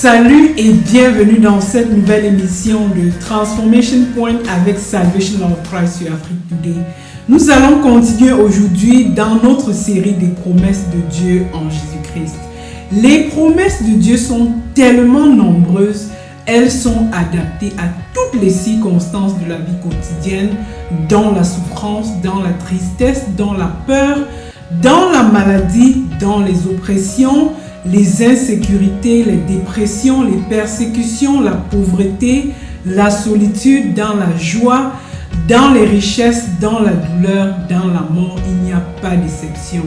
Salut et bienvenue dans cette nouvelle émission de Transformation Point avec Salvation of Christ sur Afrique Today. Nous allons continuer aujourd'hui dans notre série des promesses de Dieu en Jésus-Christ. Les promesses de Dieu sont tellement nombreuses, elles sont adaptées à toutes les circonstances de la vie quotidienne, dans la souffrance, dans la tristesse, dans la peur, dans la maladie, dans les oppressions, les insécurités, les dépressions, les persécutions, la pauvreté, la solitude, dans la joie, dans les richesses, dans la douleur, dans la mort, il n'y a pas d'exception.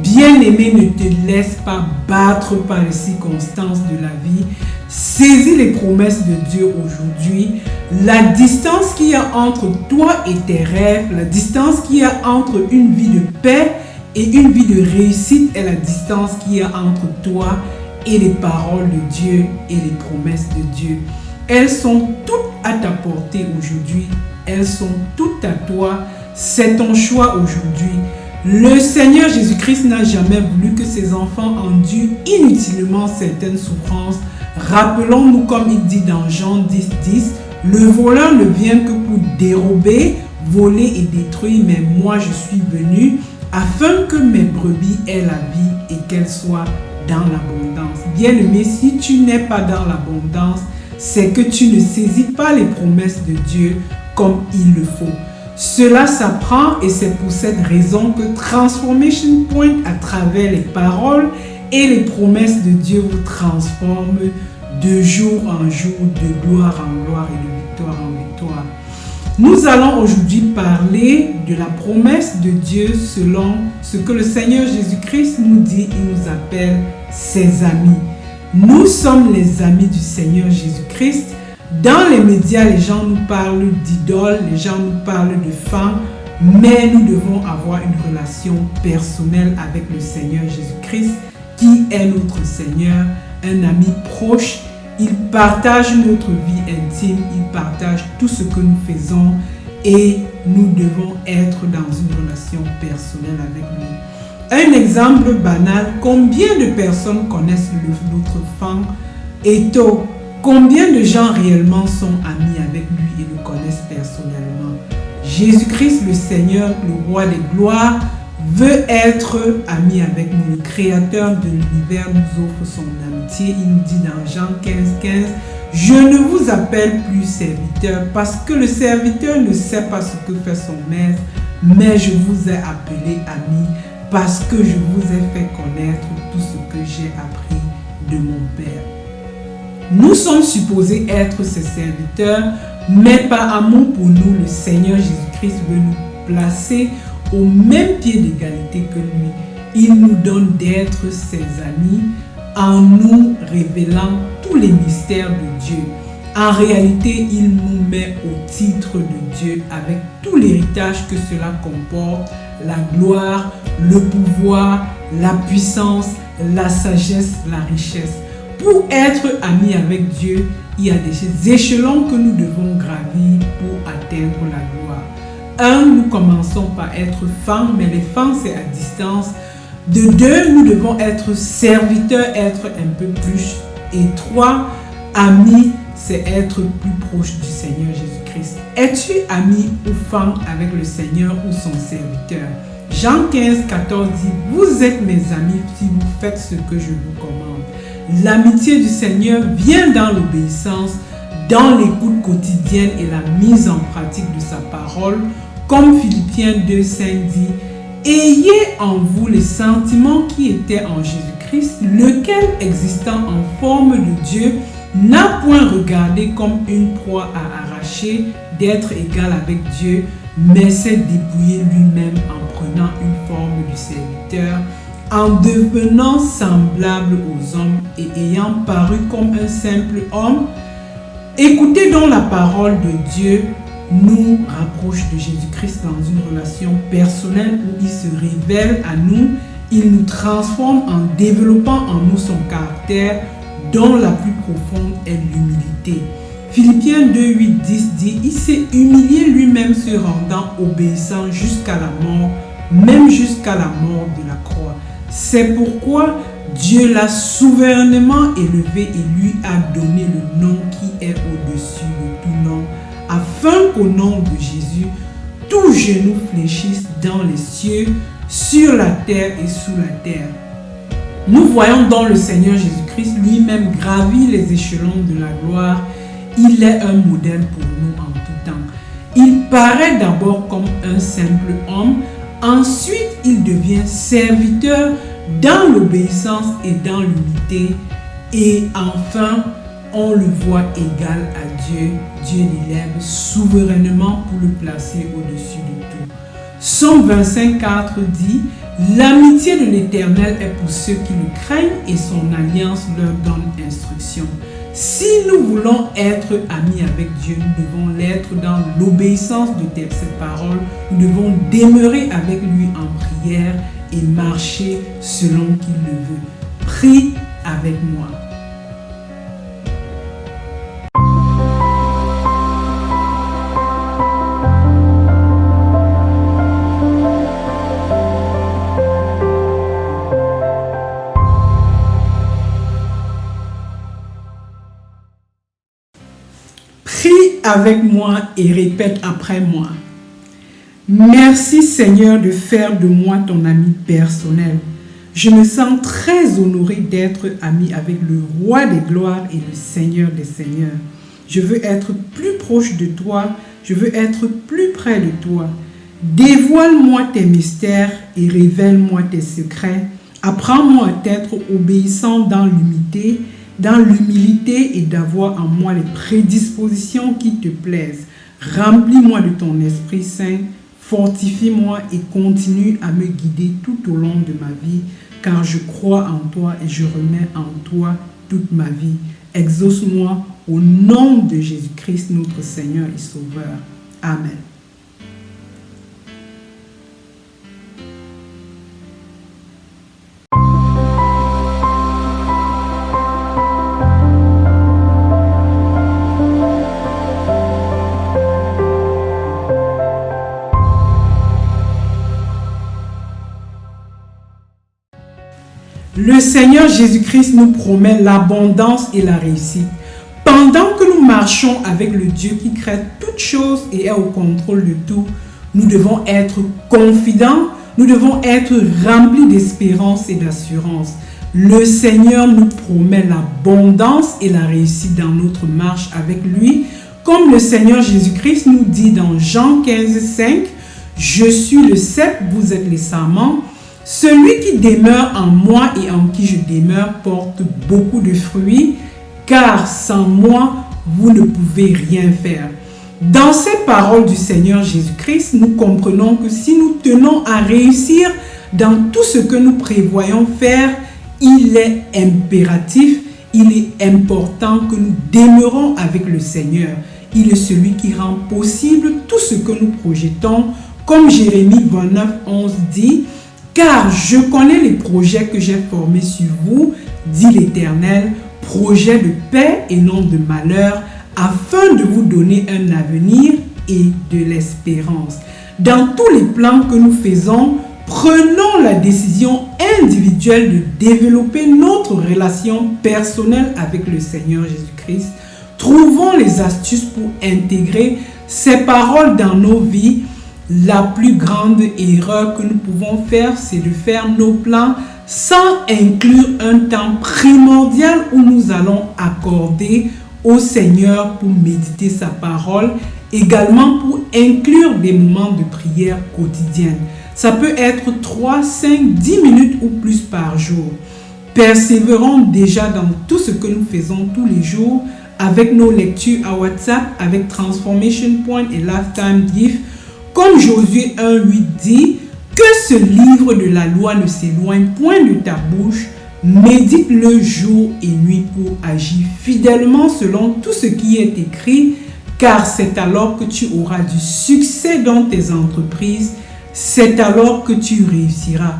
Bien-aimé, ne te laisse pas battre par les circonstances de la vie. Saisis les promesses de Dieu aujourd'hui. La distance qu'il y a entre toi et tes rêves, la distance qu'il y a entre une vie de paix et une vie de réussite est la distance qu'il y a entre toi et les paroles de Dieu et les promesses de Dieu. Elles sont toutes à ta portée aujourd'hui. Elles sont toutes à toi. C'est ton choix aujourd'hui. Le Seigneur Jésus-Christ n'a jamais voulu que ses enfants endurent inutilement certaines souffrances. Rappelons-nous, comme il dit dans Jean 10:10, le voleur ne vient que pour dérober, voler et détruire, mais moi je suis venu afin que mes brebis aient la vie et qu'elles soient dans l'abondance. Bien-aimé, si tu n'es pas dans l'abondance, c'est que tu ne saisis pas les promesses de Dieu comme il le faut. Cela s'apprend et c'est pour cette raison que Transformation Point, à travers les paroles et les promesses de Dieu, vous transforme de jour en jour, de gloire en gloire et de victoire en victoire. Nous allons aujourd'hui parler de la promesse de Dieu selon ce que le Seigneur Jésus-Christ nous dit. Il nous appelle ses amis. Nous sommes les amis du Seigneur Jésus-Christ. Dans les médias, les gens nous parlent d'idoles, les gens nous parlent de femmes, mais nous devons avoir une relation personnelle avec le Seigneur Jésus-Christ, qui est notre Seigneur, un ami proche. Il partage notre vie intime, il partage tout ce que nous faisons et nous devons être dans une relation personnelle avec lui. Un exemple banal, combien de personnes connaissent notre fan Eto? Combien de gens réellement sont amis avec lui et le connaissent personnellement? Jésus-Christ, le Seigneur, le roi des gloires, veut être ami avec nous. Le créateur de l'univers nous offre son amitié. Il nous dit dans Jean 15:15, je ne vous appelle plus serviteur parce que le serviteur ne sait pas ce que fait son maître, mais je vous ai appelé ami parce que je vous ai fait connaître tout ce que j'ai appris de mon Père. Nous sommes supposés être ses serviteurs, mais par amour pour nous, le Seigneur Jésus-Christ veut nous placer au même pied d'égalité que lui. Il nous donne d'être ses amis en nous révélant tous les mystères de Dieu. En réalité, il nous met au titre de Dieu avec tout l'héritage que cela comporte, la gloire, le pouvoir, la puissance, la sagesse, la richesse. Pour être ami avec Dieu, il y a des échelons que nous devons gravir pour atteindre la gloire. Nous commençons par être fans, mais les fans, c'est à distance. De 2, nous devons être serviteurs, être un peu plus. Et 3, amis, c'est être plus proche du Seigneur Jésus-Christ. Es-tu ami ou fan avec le Seigneur ou son serviteur? Jean 15:14 dit, vous êtes mes amis si vous faites ce que je vous commande. L'amitié du Seigneur vient dans l'obéissance, dans l'écoute quotidienne et la mise en pratique de sa parole. Comme Philippiens 2:5 dit, ayez en vous les sentiments qui étaient en Jésus-Christ, lequel, existant en forme de Dieu, n'a point regardé comme une proie à arracher d'être égal avec Dieu, mais s'est dépouillé lui-même en prenant une forme de serviteur, en devenant semblable aux hommes et ayant paru comme un simple homme. Écoutez donc la parole de Dieu nous rapproche de Jésus-Christ dans une relation personnelle où il se révèle à nous, il nous transforme en développant en nous son caractère dont la plus profonde est l'humilité. Philippiens 2:8-10 dit, il s'est humilié lui-même se rendant obéissant jusqu'à la mort, même jusqu'à la mort de la croix. C'est pourquoi Dieu l'a souverainement élevé et lui a donné le nom qui est au-dessus de tout nom, afin qu'au nom de Jésus, tout genou fléchisse dans les cieux, sur la terre et sous la terre. Nous voyons dans le Seigneur Jésus-Christ lui-même gravir les échelons de la gloire. Il est un modèle pour nous en tout temps. Il paraît d'abord comme un simple homme, ensuite il devient serviteur dans l'obéissance et dans l'unité, et enfin on le voit égal à Dieu. Dieu l'élève souverainement pour le placer au-dessus de tout. Psaume 25,4 dit: l'amitié de l'Éternel est pour ceux qui le craignent et son alliance leur donne instruction. Si nous voulons être amis avec Dieu, nous devons l'être dans l'obéissance de ses paroles. Nous devons demeurer avec lui en prière et marcher selon qu'il le veut. Prie avec moi. Prie avec moi et répète après moi. Merci Seigneur de faire de moi ton ami personnel. Je me sens très honoré d'être ami avec le Roi des gloires et le Seigneur des seigneurs. Je veux être plus proche de toi, je veux être plus près de toi. Dévoile-moi tes mystères et révèle-moi tes secrets. Apprends-moi à être obéissant dans l'humilité et d'avoir en moi les prédispositions qui te plaisent. Remplis-moi de ton Esprit Saint, fortifie-moi et continue à me guider tout au long de ma vie, car je crois en toi et je remets en toi toute ma vie. Exauce-moi au nom de Jésus-Christ, notre Seigneur et Sauveur. Amen. Le Seigneur Jésus-Christ nous promet l'abondance et la réussite. Pendant que nous marchons avec le Dieu qui crée toutes choses et est au contrôle de tout, nous devons être confidents, nous devons être remplis d'espérance et d'assurance. Le Seigneur nous promet l'abondance et la réussite dans notre marche avec lui, comme le Seigneur Jésus-Christ nous dit dans Jean 15,5, « Je suis le cep, vous êtes les sarments. Celui qui demeure en moi et en qui je demeure porte beaucoup de fruits, car sans moi, vous ne pouvez rien faire. » Dans ces paroles du Seigneur Jésus-Christ, nous comprenons que si nous tenons à réussir dans tout ce que nous prévoyons faire, il est impératif, il est important que nous demeurons avec le Seigneur. Il est celui qui rend possible tout ce que nous projetons, comme Jérémie 29,11 dit, « Car je connais les projets que j'ai formés sur vous, dit l'Éternel, projets de paix et non de malheur, afin de vous donner un avenir et de l'espérance. » Dans tous les plans que nous faisons, prenons la décision individuelle de développer notre relation personnelle avec le Seigneur Jésus-Christ. Trouvons les astuces pour intégrer ces paroles dans nos vies. La plus grande erreur que nous pouvons faire, c'est de faire nos plans sans inclure un temps primordial où nous allons accorder au Seigneur pour méditer sa parole, également pour inclure des moments de prière quotidienne. Ça peut être 3, 5, 10 minutes ou plus par jour. Persévérons déjà dans tout ce que nous faisons tous les jours avec nos lectures à WhatsApp, avec Transformation Point et Lifetime Gift. Comme Josué 1,8 dit, que ce livre de la loi ne s'éloigne point de ta bouche, médite-le jour et nuit pour agir fidèlement selon tout ce qui est écrit, car c'est alors que tu auras du succès dans tes entreprises, c'est alors que tu réussiras.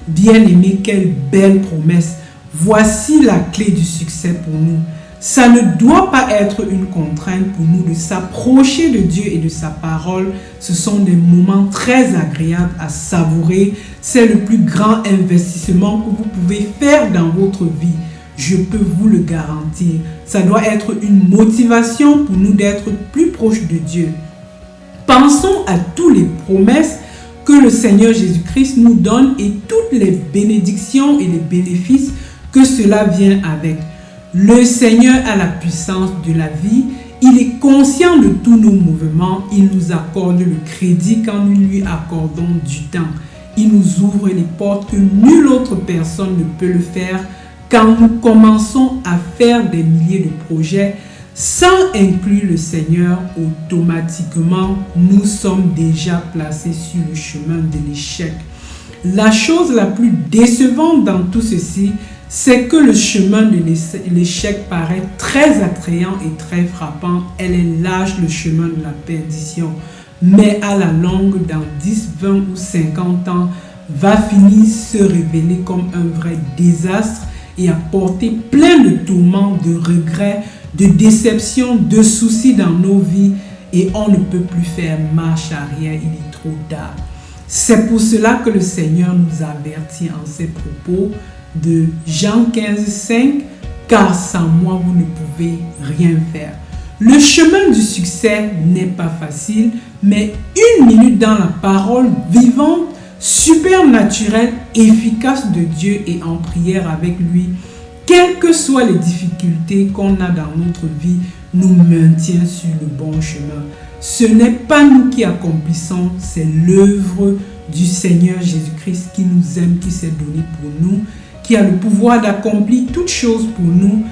Bien-aimé, quelle belle promesse! Voici la clé du succès pour nous. Ça ne doit pas être une contrainte pour nous de s'approcher de Dieu et de sa parole. Ce sont des moments très agréables à savourer. C'est le plus grand investissement que vous pouvez faire dans votre vie. Je peux vous le garantir. Ça doit être une motivation pour nous d'être plus proches de Dieu. Pensons à toutes les promesses que le Seigneur Jésus-Christ nous donne et toutes les bénédictions et les bénéfices que cela vient avec. Le Seigneur a la puissance de la vie. Il est conscient de tous nos mouvements. Il nous accorde le crédit quand nous lui accordons du temps. Il nous ouvre les portes que nulle autre personne ne peut le faire. Quand nous commençons à faire des milliers de projets sans inclure le Seigneur, automatiquement, nous sommes déjà placés sur le chemin de l'échec. La chose la plus décevante dans tout ceci, c'est que le chemin de l'échec paraît très attrayant et très frappant. Elle est large, le chemin de la perdition. Mais à la longue, dans 10, 20 ou 50 ans, va finir se révéler comme un vrai désastre et apporter plein de tourments, de regrets, de déceptions, de soucis dans nos vies. Et on ne peut plus faire marche arrière, il est trop tard. C'est pour cela que le Seigneur nous avertit en ces propos de Jean 15, 5, car sans moi vous ne pouvez rien faire. Le chemin du succès n'est pas facile, mais une minute dans la parole vivante, supernaturelle, efficace de Dieu et en prière avec lui, quelles que soient les difficultés qu'on a dans notre vie, nous maintient sur le bon chemin. Ce n'est pas nous qui accomplissons, c'est l'œuvre du Seigneur Jésus-Christ qui nous aime, qui s'est donné pour nous, qui a le pouvoir d'accomplir toutes choses pour nous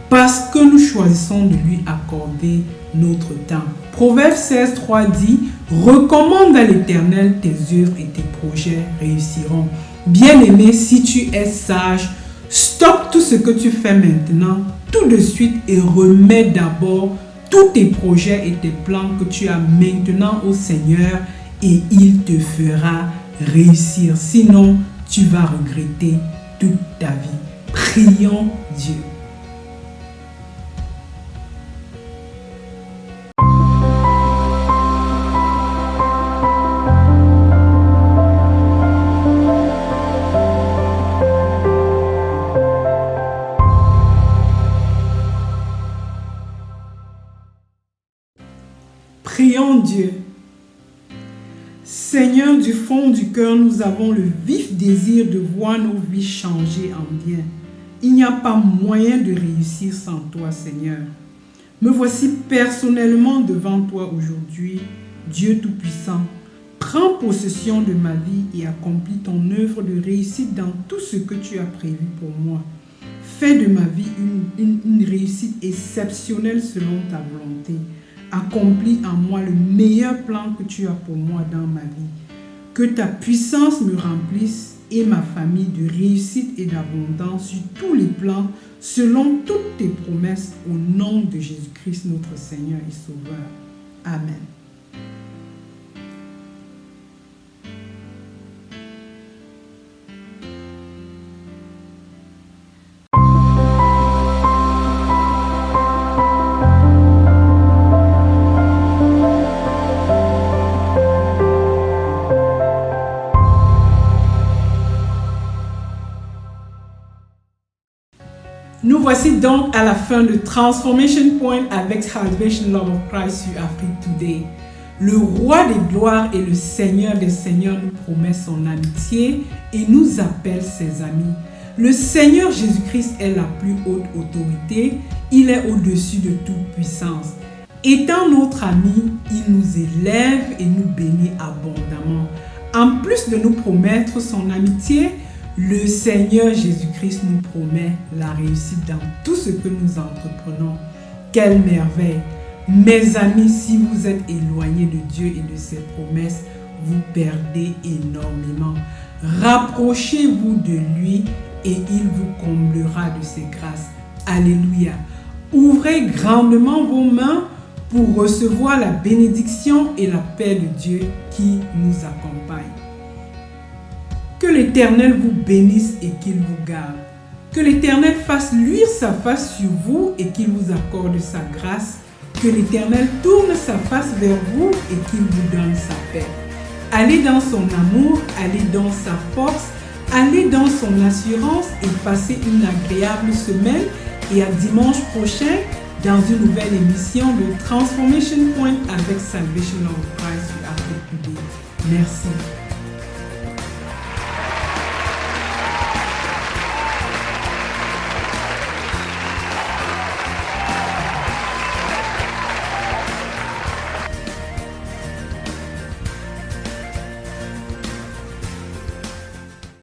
parce que nous choisissons de lui accorder notre temps. Proverbe 16, 3 dit « Recommande à l'Éternel tes œuvres et tes projets réussiront. » Bien-aimé, si tu es sage, stoppe tout ce que tu fais maintenant, tout de suite et remets d'abord tous tes projets et tes plans que tu as maintenant au Seigneur et il te fera réussir. Sinon, tu vas regretter toute ta vie. Prions Dieu. Prions Dieu. Seigneur, du fond du cœur, nous avons le vif désir de voir nos vies changer en bien. Il n'y a pas moyen de réussir sans toi, Seigneur. Me voici personnellement devant toi aujourd'hui, Dieu Tout-Puissant. Prends possession de ma vie et accomplis ton œuvre de réussite dans tout ce que tu as prévu pour moi. Fais de ma vie une réussite exceptionnelle selon ta volonté. Accomplis en moi le meilleur plan que tu as pour moi dans ma vie. Que ta puissance me remplisse et ma famille de réussite et d'abondance sur tous les plans, selon toutes tes promesses, au nom de Jésus-Christ, notre Seigneur et Sauveur. Amen. Nous voici donc à la fin de Transformation Point avec Salvation Love of Christ sur Afrique Today. Le roi des gloires et le Seigneur des seigneurs nous promet son amitié et nous appelle ses amis. Le Seigneur Jésus-Christ est la plus haute autorité. Il est au-dessus de toute puissance. Étant notre ami, il nous élève et nous bénit abondamment. En plus de nous promettre son amitié, le Seigneur Jésus-Christ nous promet la réussite dans tout ce que nous entreprenons. Quelle merveille! Mes amis, si vous êtes éloignés de Dieu et de ses promesses, vous perdez énormément. Rapprochez-vous de lui et il vous comblera de ses grâces. Alléluia! Ouvrez grandement vos mains pour recevoir la bénédiction et la paix de Dieu qui nous accompagne. Que l'Éternel vous bénisse et qu'il vous garde. Que l'Éternel fasse luire sa face sur vous et qu'il vous accorde sa grâce. Que l'Éternel tourne sa face vers vous et qu'il vous donne sa paix. Allez dans son amour, allez dans sa force, allez dans son assurance et passez une agréable semaine. Et à dimanche prochain dans une nouvelle émission de Transformation Point avec Salvation of Christ sur Afrique Today. Merci.